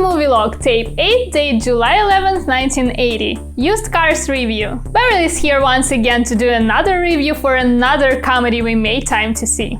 Movie Log, Tape 8, date July 11th, 1980. Used Cars Review. Beryl is here once again to do another review for another comedy we made time to see.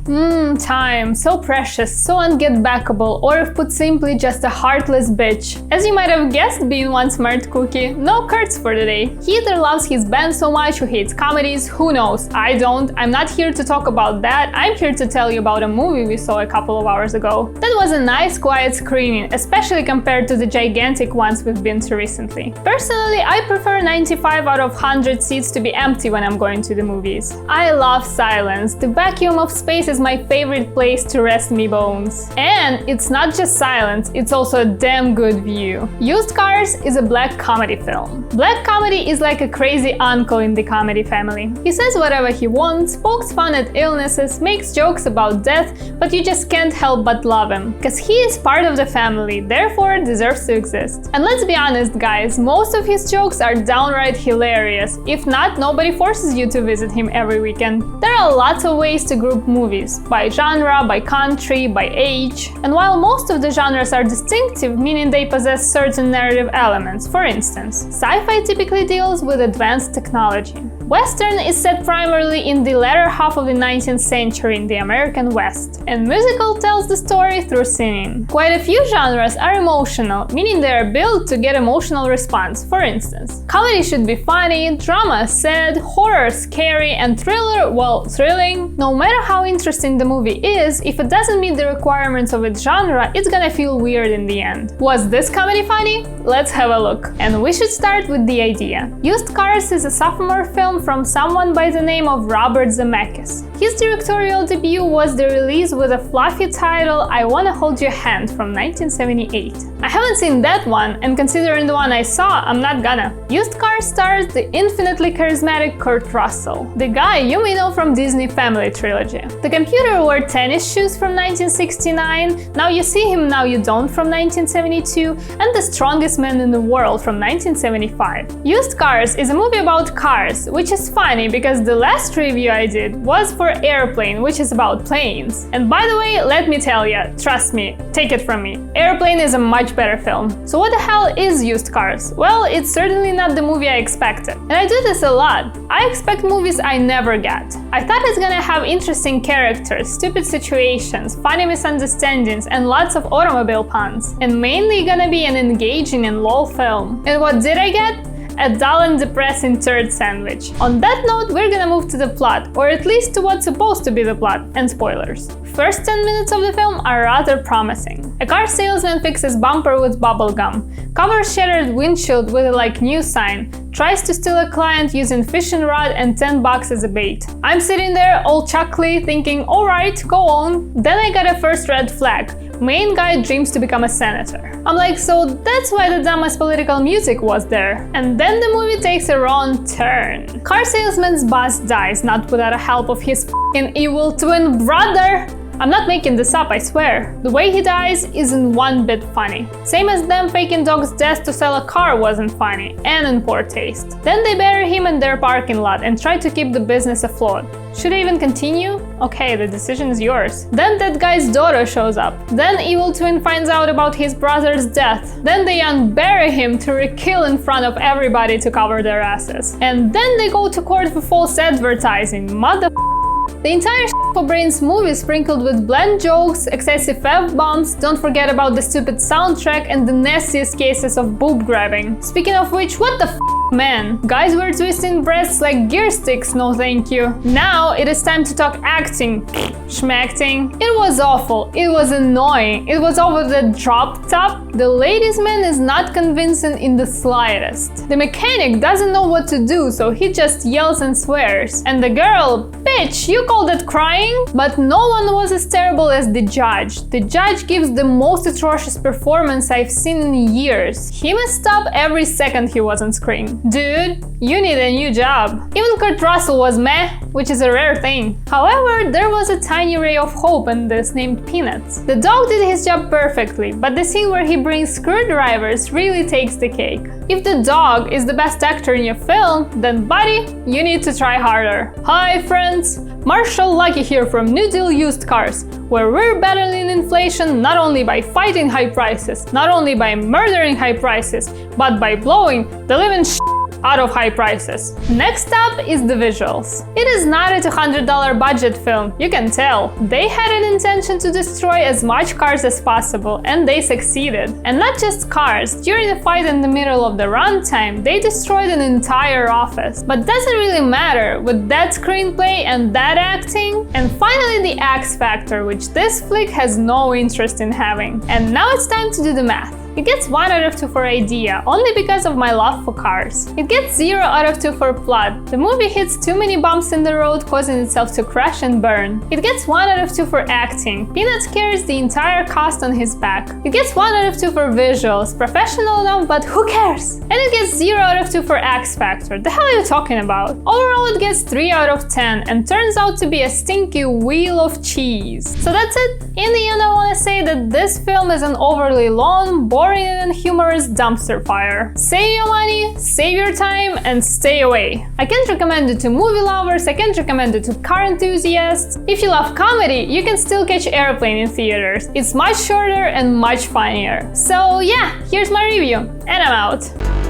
Time. So precious, so ungetbackable, or if put simply, just a heartless bitch. As you might have guessed, being one smart cookie, no Kurtz for today. He either loves his band so much or hates comedies, who knows? I don't. I'm not here to talk about that. I'm here to tell you about a movie we saw a couple of hours ago. That was a nice quiet screening, especially compared to the gigantic ones we've been to recently. Personally, I prefer 95 out of 100 seats to be empty when I'm going to the movies. I love silence. The vacuum of space is my favorite place to rest me bones. And it's not just silence, it's also a damn good view. Used Cars is a black comedy film. Black comedy is like a crazy uncle in the comedy family. He says whatever he wants, pokes fun at illnesses, makes jokes about death, but you just can't help but love him. Because he is part of the family, therefore deserves to exist. And let's be honest guys, most of his jokes are downright hilarious. If not, nobody forces you to visit him every weekend. There are lots of ways to group movies, by genre, by country, by age. And while most of the genres are distinctive, meaning they possess certain narrative elements, for instance, sci-fi typically deals with advanced technology. Western is set primarily in the latter half of the 19th century in the American West, and musical tells the story through singing. Quite a few genres are emotional, meaning they are built to get emotional response. For instance, comedy should be funny, drama sad, horror scary, and thriller, well, thrilling. No matter how interesting the movie is, if it doesn't meet the requirements of its genre, it's gonna feel weird in the end. Was this comedy funny? Let's have a look. And we should start with the idea. Used Cars is a sophomore film from someone by the name of Robert Zemeckis. His directorial debut was the release with a fluffy title I Wanna Hold Your Hand from 1978. I haven't seen that one, and considering the one I saw, I'm not gonna. Used Cars stars the infinitely charismatic Kurt Russell, the guy you may know from Disney Family Trilogy. The computer wore tennis shoes from 1969, Now You See Him, Now You Don't from 1972, and The Strongest Man in the World from 1975. Used Cars is a movie about cars, which is funny because the last review I did was for Airplane, which is about planes. And by the way, let me tell ya, trust me, take it from me, Airplane is a much better film. So what the hell is Used Cars? Well, it's certainly not the movie I expected. And I do this a lot. I expect movies I never get. I thought it's gonna have interesting characters, stupid situations, funny misunderstandings, and lots of automobile puns. And mainly gonna be an engaging and lol film. And what did I get? A dull and depressing turd sandwich. On that note, we're gonna move to the plot, or at least to what's supposed to be the plot, and spoilers. First 10 minutes of the film are rather promising. A car salesman fixes bumper with bubble gum, covers shattered windshield with a like new sign, tries to steal a client using fishing rod and $10 as a bait. I'm sitting there all chuckly thinking, alright, go on. Then I got a first red flag. Main guy dreams to become a senator. I'm like, so that's why the dumbest political music was there. And then the movie takes a wrong turn. Car salesman's boss dies, not without the help of his f***ing evil twin brother. I'm not making this up, I swear. The way he dies isn't one bit funny. Same as them faking Dog's death to sell a car wasn't funny, and in poor taste. Then they bury him in their parking lot and try to keep the business afloat. Should I even continue? Okay, the decision is yours. Then that guy's daughter shows up. Then evil twin finds out about his brother's death. Then they unbury him to re-kill in front of everybody to cover their asses. And then they go to court for false advertising. Mother. The entire for brains movie is sprinkled with bland jokes, excessive F-bombs, don't forget about the stupid soundtrack and the nastiest cases of boob grabbing. Speaking of which, what the man? Guys were twisting breasts like gear sticks, no thank you. Now it is time to talk acting. Schmacting. It was awful, it was annoying, it was over the drop top. The ladies' man is not convincing in the slightest. The mechanic doesn't know what to do, so he just yells and swears. And the girl, bitch, you call that crying? But no one was as terrible as the judge. The judge gives the most atrocious performance I've seen in years. He messed up every second he was on screen. Dude, you need a new job. Even Kurt Russell was meh, which is a rare thing. However, there was a tiny ray of hope in this named Peanuts. The dog did his job perfectly, but the scene where he brings screwdrivers really takes the cake. If the dog is the best actor in your film, then buddy, you need to try harder. Hi friends! Marshall Lucky here from New Deal Used Cars, where we're battling inflation not only by fighting high prices, not only by murdering high prices, but by blowing the living out of high prices. Next up is the visuals. It is not a $200 budget film, you can tell. They had an intention to destroy as much cars as possible, and they succeeded. And not just cars, during the fight in the middle of the runtime, they destroyed an entire office. But doesn't really matter with that screenplay and that acting. And finally the X Factor, which this flick has no interest in having. And now it's time to do the math. It gets 1 out of 2 for idea, only because of my love for cars. It gets 0 out of 2 for plot. The movie hits too many bumps in the road, causing itself to crash and burn. It gets 1 out of 2 for acting. Peanuts carries the entire cast on his back. It gets 1 out of 2 for visuals. Professional enough, but who cares? And it gets 0 out of 2 for X Factor. The hell are you talking about? Overall, it gets 3 out of 10 and turns out to be a stinky wheel of cheese. So that's it. In the end, I want to say that this film is an overly long, boring and humorous dumpster fire. Save your money, save your time, and stay away. I can't recommend it to movie lovers, I can't recommend it to car enthusiasts. If you love comedy, you can still catch Airplane in theaters. It's much shorter and much funnier. So yeah, here's my review, and I'm out.